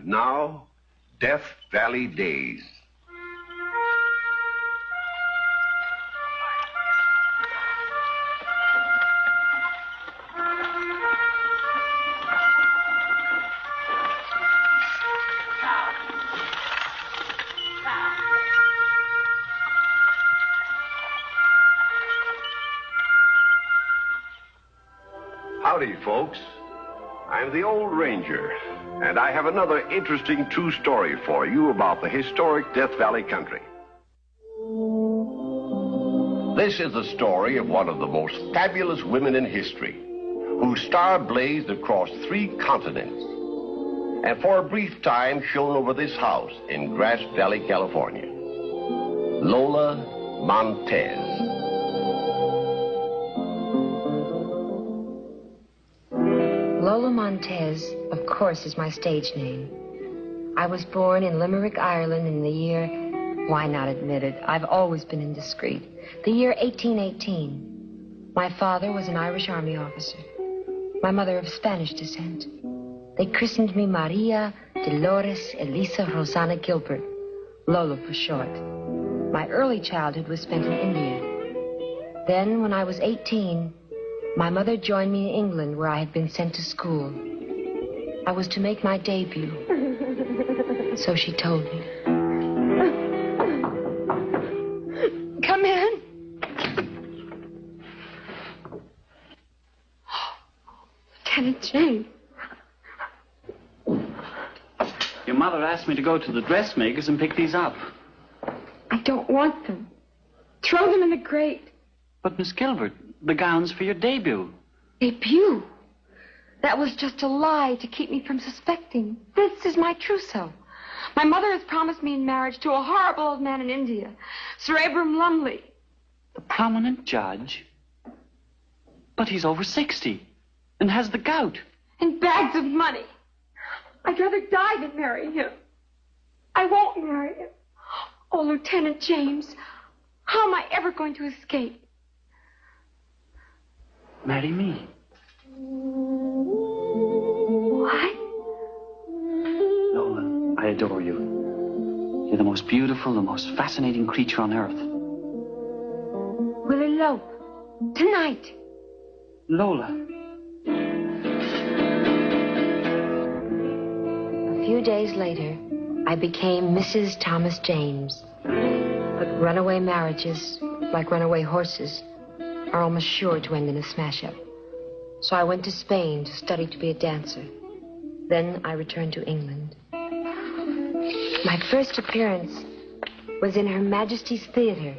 And now, Death Valley Days. Howdy, folks. I'm the old ranger, and I have another interesting true story for you about the historic Death Valley country. This is the story of one of the most fabulous women in history, whose star blazed across 3 continents, and for a brief time shone over this house in Grass Valley, California. Lola Montez. Lola Montez, of course, is my stage name. I was born in Limerick, Ireland in the year, why not admit it, I've always been indiscreet, the year 1818. My father was an Irish army officer, my mother of Spanish descent. They christened me Maria Dolores Eliza Rosanna Gilbert, Lola for short. My early childhood was spent in India. Then, when I was 18, my mother joined me in England, where I had been sent to school. I was to make my debut. So she told me. Come in. Lieutenant James. Your mother asked me to go to the dressmakers and pick these up. I don't want them. Throw them in the grate. But, Miss Gilbert, the gowns for your debut. Debut? That was just a lie to keep me from suspecting. This is my trousseau. My mother has promised me in marriage to a horrible old man in India, Sir Abram Lumley. The prominent judge? But he's over 60 and has the gout. And bags of money. I'd rather die than marry him. I won't marry him. Oh, Lieutenant James, how am I ever going to escape? Marry me. What? Lola, I adore you. You're the most beautiful, the most fascinating creature on earth. We'll elope. Tonight. Lola. A few days later, I became Mrs. Thomas James. But runaway marriages, like runaway horses, are almost sure to end in a smash-up. So I went to Spain to study to be a dancer. Then I returned to England. My first appearance was in Her Majesty's Theater.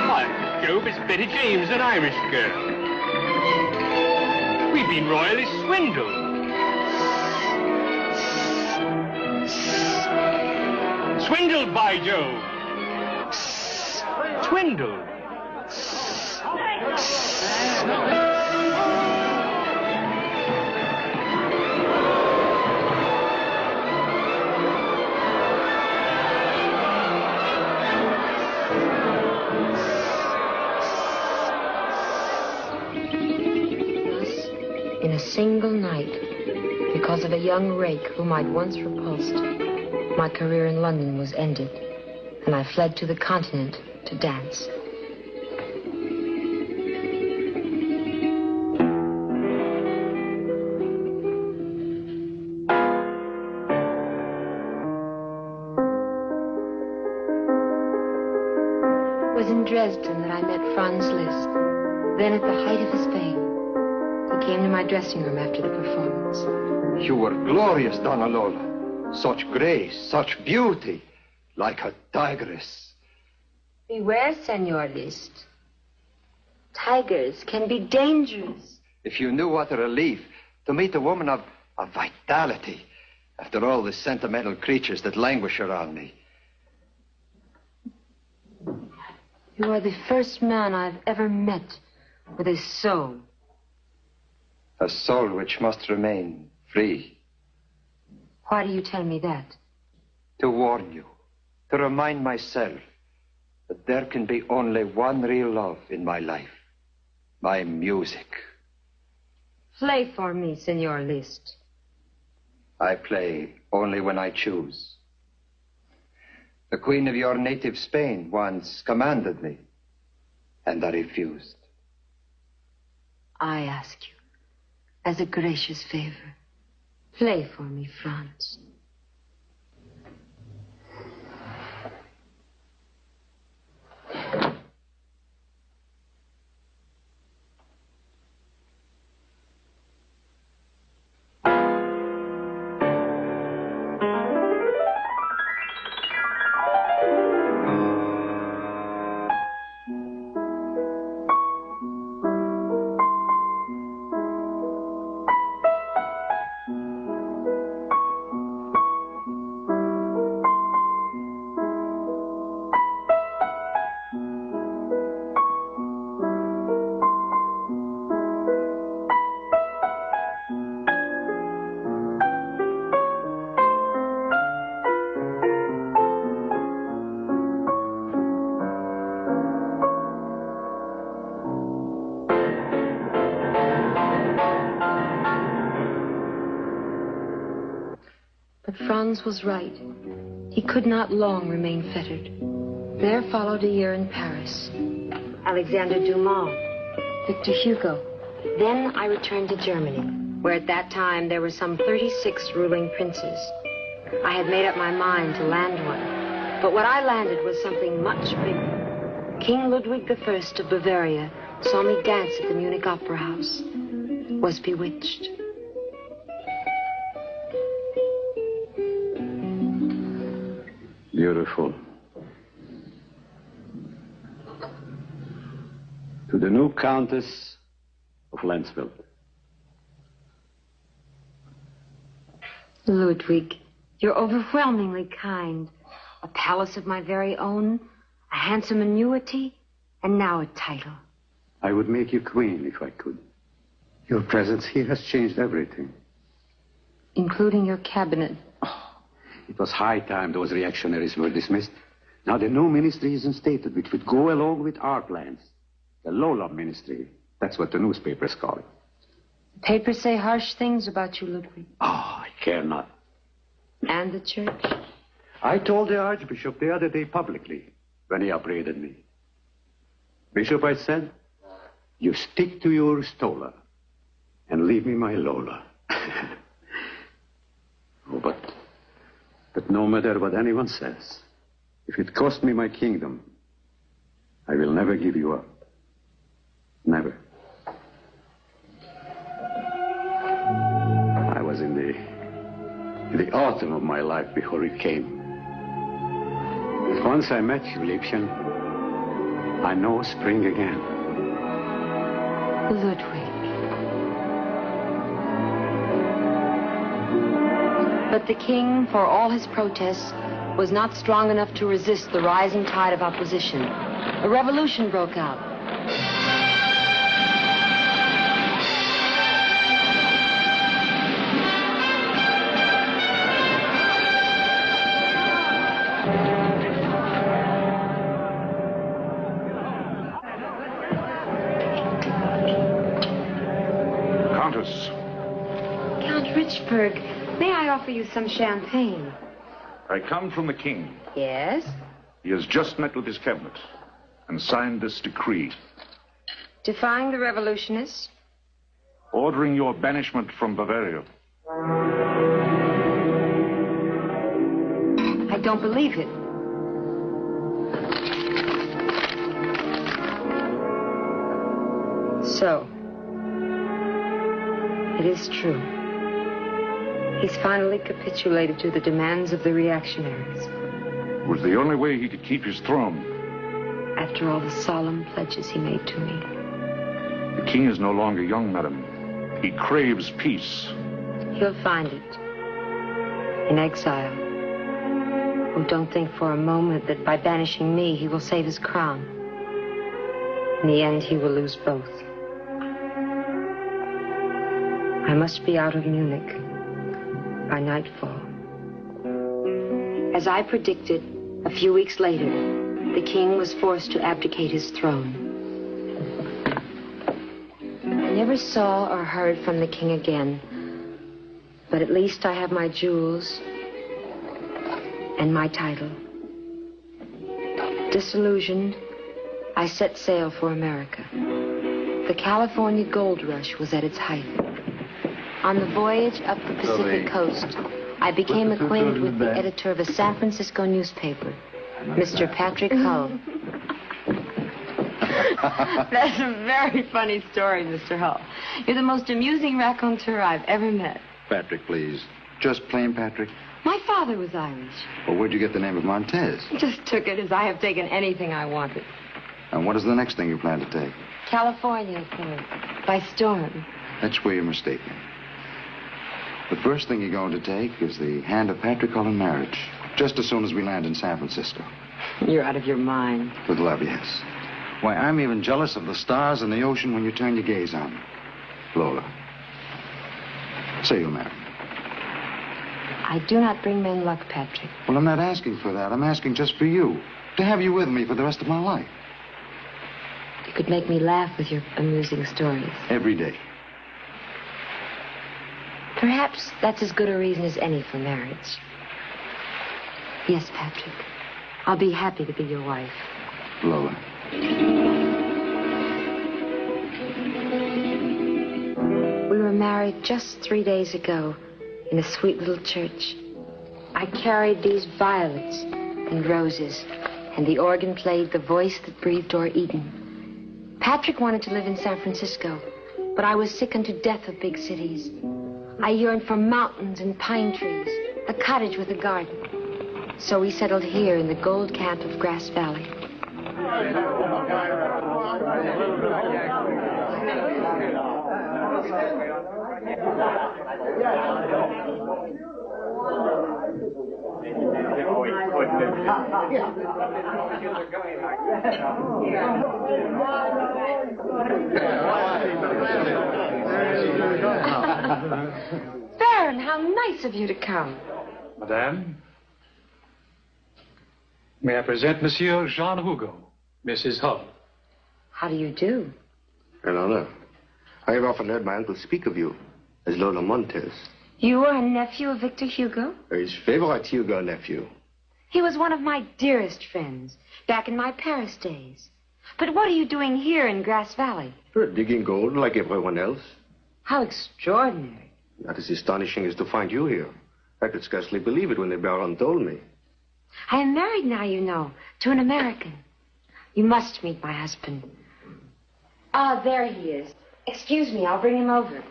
Hi, Job, it's Betty James, an Irish girl. We've been royally swindled. Swindled, by Jove. Swindled. In a single night, because of a young rake whom I'd once repulsed, my career in London was ended, and I fled to the continent to dance. It was in Dresden that I met Franz Liszt, then at the height of his fame. He came to my dressing room after the performance. You were glorious, Donna Lola. Such grace, such beauty, like a tigress. Beware, Senor Liszt. Tigers can be dangerous. If you knew what a relief to meet a woman of vitality after all the sentimental creatures that languish around me. You are the first man I've ever met with a soul. A soul which must remain free. Why do you tell me that? To warn you. to remind myself that there can be only one real love in my life. My music. Play for me, Senor Liszt. I play only when I choose. The Queen of your native Spain once commanded me, and I refused. I ask you, as a gracious favor, play for me, Franz. Franz was right. He could not long remain fettered. There followed a year in Paris. Alexander Dumas, Victor Hugo. Then I returned to Germany, where at that time there were some 36 ruling princes. I had made up my mind to land one, but what I landed was something much bigger. King Ludwig I of Bavaria saw me dance at the Munich Opera House, was bewitched. Beautiful. To the new Countess of Lensfeld. Ludwig, you're overwhelmingly kind. A palace of my very own, a handsome annuity, and now a title. I would make you queen if I could. Your presence here has changed everything. Including your cabinet. It was high time those reactionaries were dismissed. Now the new ministry is instated, which would go along with our plans. The Lola ministry. That's what the newspapers call it. The papers say harsh things about you, Ludwig. Oh, I care not. And the church? I told the Archbishop the other day publicly when he upbraided me. Bishop, I said, you stick to your Stola and leave me my Lola. Oh, but no matter what anyone says, if it cost me my kingdom, I will never give you up. Never. I was in the autumn of my life before it came. But once I met you, Liebchen, I know spring again. Ludwig. But the king, for all his protests, was not strong enough to resist the rising tide of opposition. A revolution broke out. Countess. Count Richburg, may I offer you some champagne? I come from the king. Yes? He has just met with his cabinet and signed this decree. Defying the revolutionists? Ordering your banishment from Bavaria. I don't believe it. So, it is true. He's finally capitulated to the demands of the reactionaries. It was the only way he could keep his throne. After all the solemn pledges he made to me. The king is no longer young, madam. He craves peace. He'll find it. In exile. Oh, don't think for a moment that by banishing me, he will save his crown. In the end, he will lose both. I must be out of Munich by nightfall. As I predicted, A few weeks later, the king was forced to abdicate his throne. I never saw or heard from the king again, but at least I have my jewels and my title. Disillusioned, I set sail for America. The California gold rush was at its height. On the voyage up the Pacific coast, I became acquainted with the editor of a San Francisco newspaper, Mr. Patrick Hull. That's a very funny story, Mr. Hull. You're the most amusing raconteur I've ever met. Patrick, please. Just plain Patrick. My father was Irish. Well, where'd you get the name of Montez? Just took it as I have taken anything I wanted. And what is the next thing you plan to take? California, sir. By storm. That's where you're mistaken. The first thing you're going to take is the hand of Patrick Hull in marriage, just as soon as we land in San Francisco. You're out of your mind. With love, yes. Why, I'm even jealous of the stars in the ocean when you turn your gaze on them. Lola, say you'll marry me. I do not bring men luck, Patrick. Well, I'm not asking for that. I'm asking just for you. To have you with me for the rest of my life. You could make me laugh with your amusing stories. Every day. Perhaps that's as good a reason as any for marriage. Yes, Patrick. I'll be happy to be your wife. Lola. We were married just 3 days ago in a sweet little church. I carried these violets and roses, and the organ played The Voice That Breathed O'er Eden. Patrick wanted to live in San Francisco, but I was sick unto death of big cities. I yearned for mountains and pine trees, a cottage with a garden. So we settled here in the gold camp of Grass Valley. Barron, how nice of you to come. Madame, may I present Monsieur Jean Hugo, Mrs. Hull. How do you do? An honor. I have often heard my uncle speak of you as Lola Montez. You are a nephew of Victor Hugo? His favorite Hugo nephew. He was one of my dearest friends back in my Paris days. But what are you doing here in Grass Valley? Digging gold like everyone else. How extraordinary. Not as astonishing as to find you here. I could scarcely believe it when the Baron told me. I am married now, you know, to an American. You must meet my husband. Ah, there he is. Excuse me, I'll bring him over.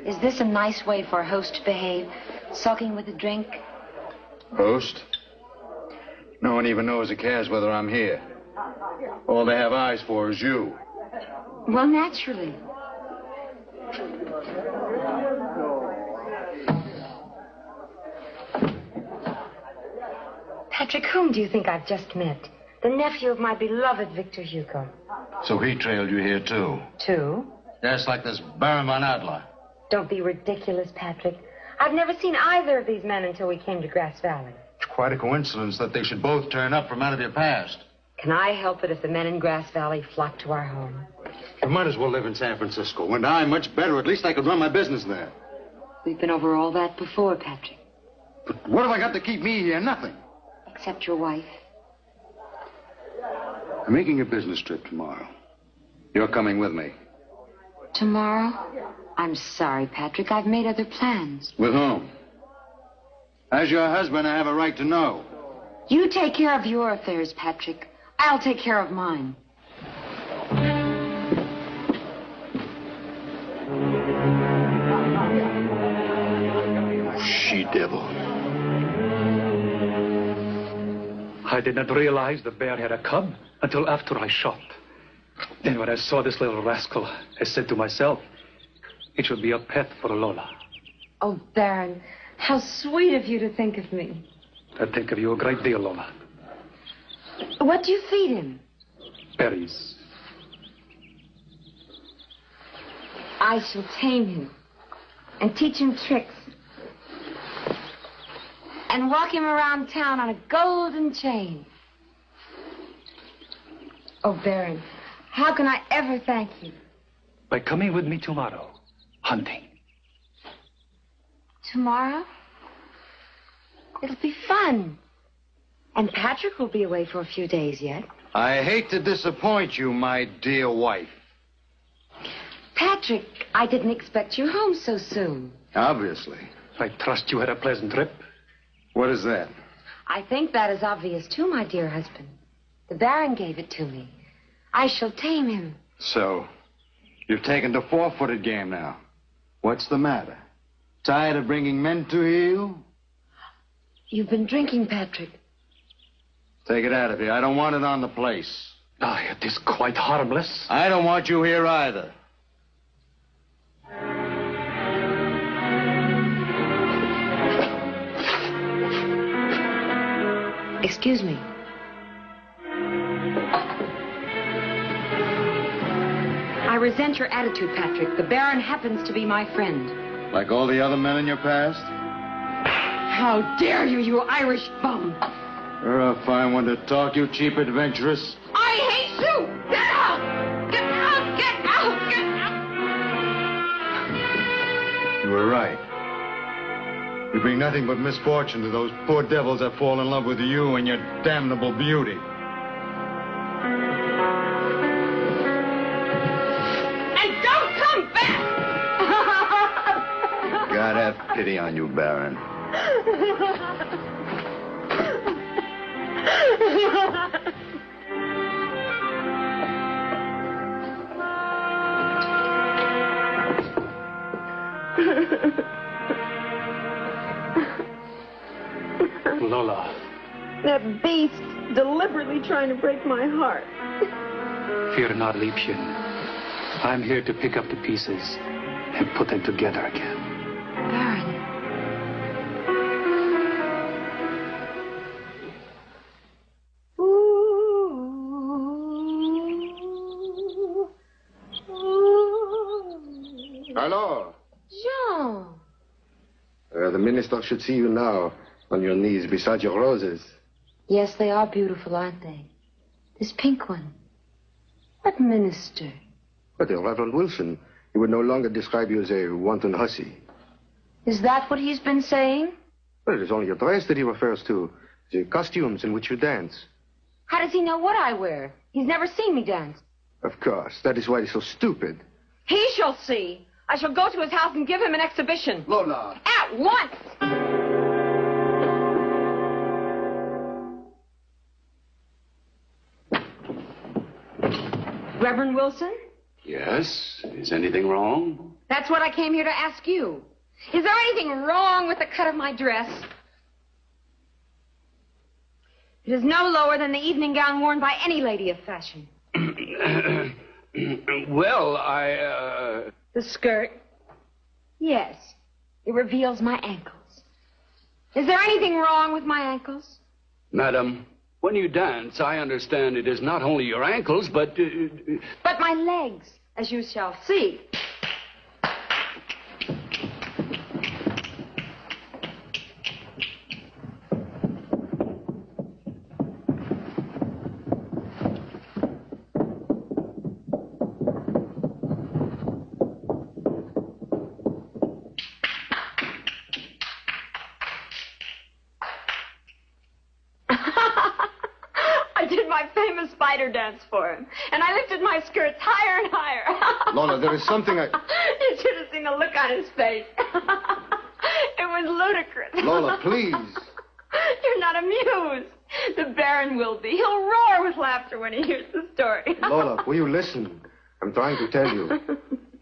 Is this a nice way for a host to behave? Sulking with a drink? Host? No one even knows or cares whether I'm here. All they have eyes for is you. Well, naturally. Patrick, whom do you think I've just met? The nephew of my beloved Victor Hugo. So he trailed you here, too? Too? Yes, like this Baron von Adler. Don't be ridiculous, Patrick. I've never seen either of these men until we came to Grass Valley. It's quite a coincidence that they should both turn up from out of your past. Can I help it if the men in Grass Valley flock to our home? You might as well live in San Francisco. And I, much better. At least I could run my business there. We've been over all that before, Patrick. But what have I got to keep me here? Nothing. Except your wife. I'm making a business trip tomorrow. You're coming with me. Tomorrow? I'm sorry, Patrick. I've made other plans. With whom? As your husband, I have a right to know. You take care of your affairs, Patrick. I'll take care of mine. She-devil. I did not realize the bear had a cub until after I shot. Then when I saw this little rascal, I said to myself, it should be a pet for Lola. Oh, Barron, how sweet of you to think of me. I think of you a great deal, Lola. What do you feed him? Berries. I shall tame him and teach him tricks. and walk him around town on a golden chain. Oh, Barron, how can I ever thank you? By coming with me tomorrow, hunting. Tomorrow? It'll be fun. And Patrick will be away for a few days yet. I hate to disappoint you, my dear wife. Patrick, I didn't expect you home so soon. Obviously. I trust you had a pleasant trip. What is that? I think that is obvious too, my dear husband. The Baron gave it to me. I shall tame him. So, you've taken the four-footed game now. What's the matter? Tired of bringing men to you? You've been drinking, Patrick. Take it out of here. I don't want it on the place. Ah, it is quite harmless. I don't want you here either. Excuse me. I resent your attitude, Patrick. The Baron happens to be my friend. Like all the other men in your past? How dare you, you Irish bum! You're a fine one to talk, you cheap adventuress. I hate you! Get out! Get out! Get out! Get out! You were right. You bring nothing but misfortune to those poor devils that fall in love with you and your damnable beauty. And don't come back! God have pity on you, Baron. Lola. That beast deliberately trying to break my heart. Fear not, Liebchen. I'm here to pick up the pieces and put them together again. Baron. Hello. Jean. The minister should see you now, on your knees beside your roses. Yes, they are beautiful, aren't they? This pink one. What minister? But Reverend Wilson, he would no longer describe you as a wanton hussy. Is that what he's been saying? Well, it is only your dress that he refers to. The costumes in which you dance. How does he know what I wear? He's never seen me dance. Of course. That is why he's so stupid. He shall see. I shall go to his house and give him an exhibition. Lola. At once! Reverend Wilson? Yes? Is anything wrong? That's what I came here to ask you. Is there anything wrong with the cut of my dress? It is no lower than the evening gown worn by any lady of fashion. Well, The skirt? Yes. It reveals my ankles. Is there anything wrong with my ankles? Madam, when you dance, I understand it is not only your ankles, but... But my legs, as you shall see. Dance for him. And I lifted my skirts higher and higher. Lola, there is something I... You should have seen the look on his face. It was ludicrous. Lola, please. You're not amused. The Baron will be. He'll roar with laughter when he hears the story. Lola, will you listen? I'm trying to tell you.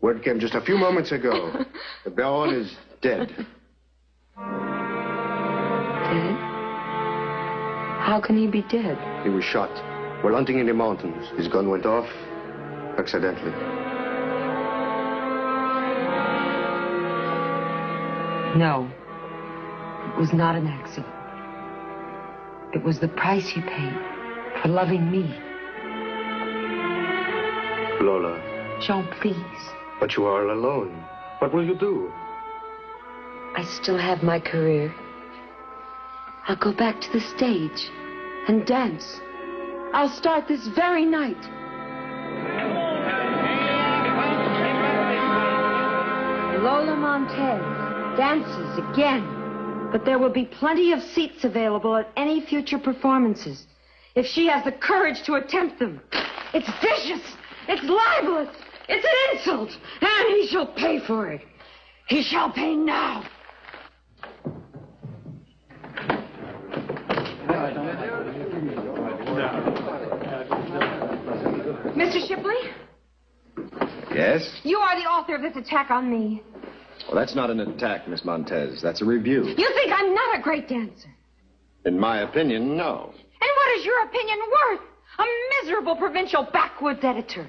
Word came just a few moments ago. The Baron is dead. Dead? How can he be dead? He was shot. While hunting in the mountains, his gun went off accidentally. No. It was not an accident. It was the price he paid for loving me. Lola. Jean, please. But you are all alone. What will you do? I still have my career. I'll go back to the stage and dance. I'll start this very night. Lola Montez dances again. But there will be plenty of seats available at any future performances, if she has the courage to attempt them. It's vicious. It's libelous. It's an insult. And he shall pay for it. He shall pay now. Mr. Shipley? Yes? You are the author of this attack on me. Well, that's not an attack, Miss Montez. That's a review. You think I'm not a great dancer? In my opinion, no. And what is your opinion worth? A miserable provincial backwoods editor.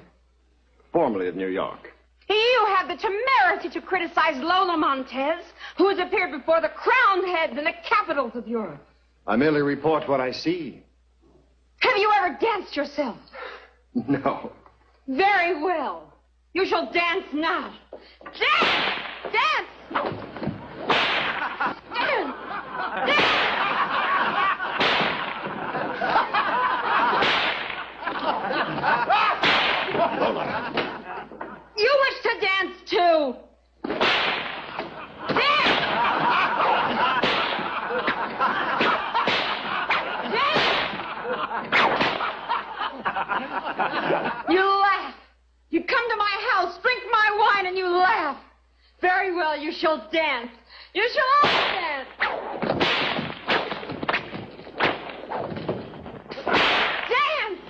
Formerly of New York. You have the temerity to criticize Lola Montez, who has appeared before the crowned heads in the capitals of Europe. I merely report what I see. Have you ever danced yourself? No. Very well. You shall dance now. Dance! Dance! Dance! Dance! You wish to dance too. Dance! You laugh. You come to my house, drink my wine, and you laugh. Very well, you shall dance. You shall all dance. Dance!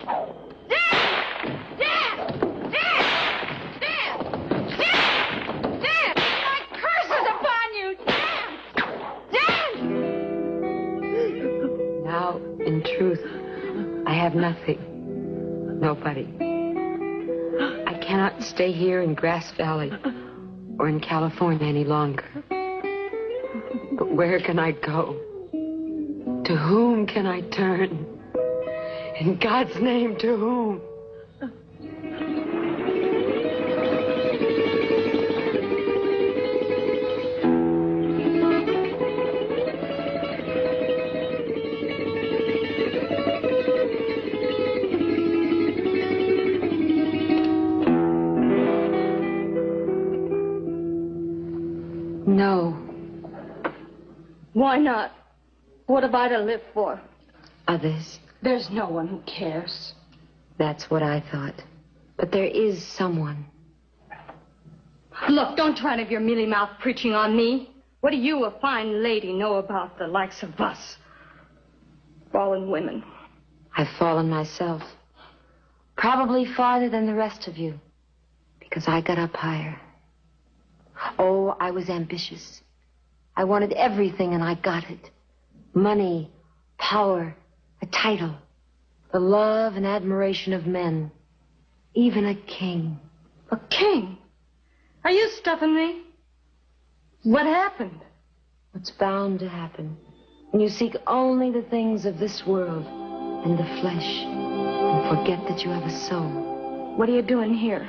Dance! Dance! Dance! Dance! Dance! Dance! My curses upon you! Dance! Dance! Now, in truth, I have nothing. Nobody. I cannot stay here in Grass Valley or in California any longer. But where can I go? To whom can I turn? In God's name, to whom? No. Why not? What have I to live for? Others. There's no one who cares. That's what I thought. But there is someone. Look, don't try to have your mealy-mouth preaching on me. What do you, a fine lady, know about the likes of us? Fallen women. I've fallen myself. Probably farther than the rest of you. Because I got up higher. Oh, I was ambitious. I wanted everything and I got it. Money, power, a title, the love and admiration of men, even a king. A king? Are you stuffing me? What happened? What's bound to happen when you seek only the things of this world and the flesh and forget that you have a soul. What are you doing here?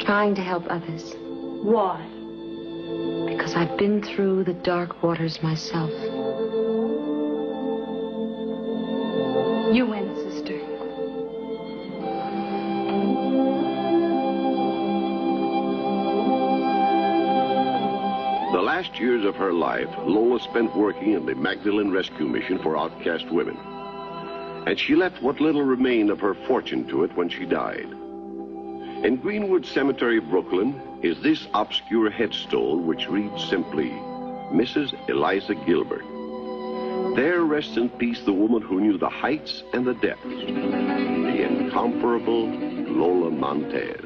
Trying to help others. Why? Because I've been through the dark waters myself. You win, sister. The last years of her life, Lola spent working in the Magdalene Rescue Mission for outcast women. And she left what little remained of her fortune to it when she died. In Greenwood Cemetery, Brooklyn, is this obscure headstone which reads simply, Mrs. Eliza Gilbert. There rests in peace the woman who knew the heights and the depths, the incomparable Lola Montez.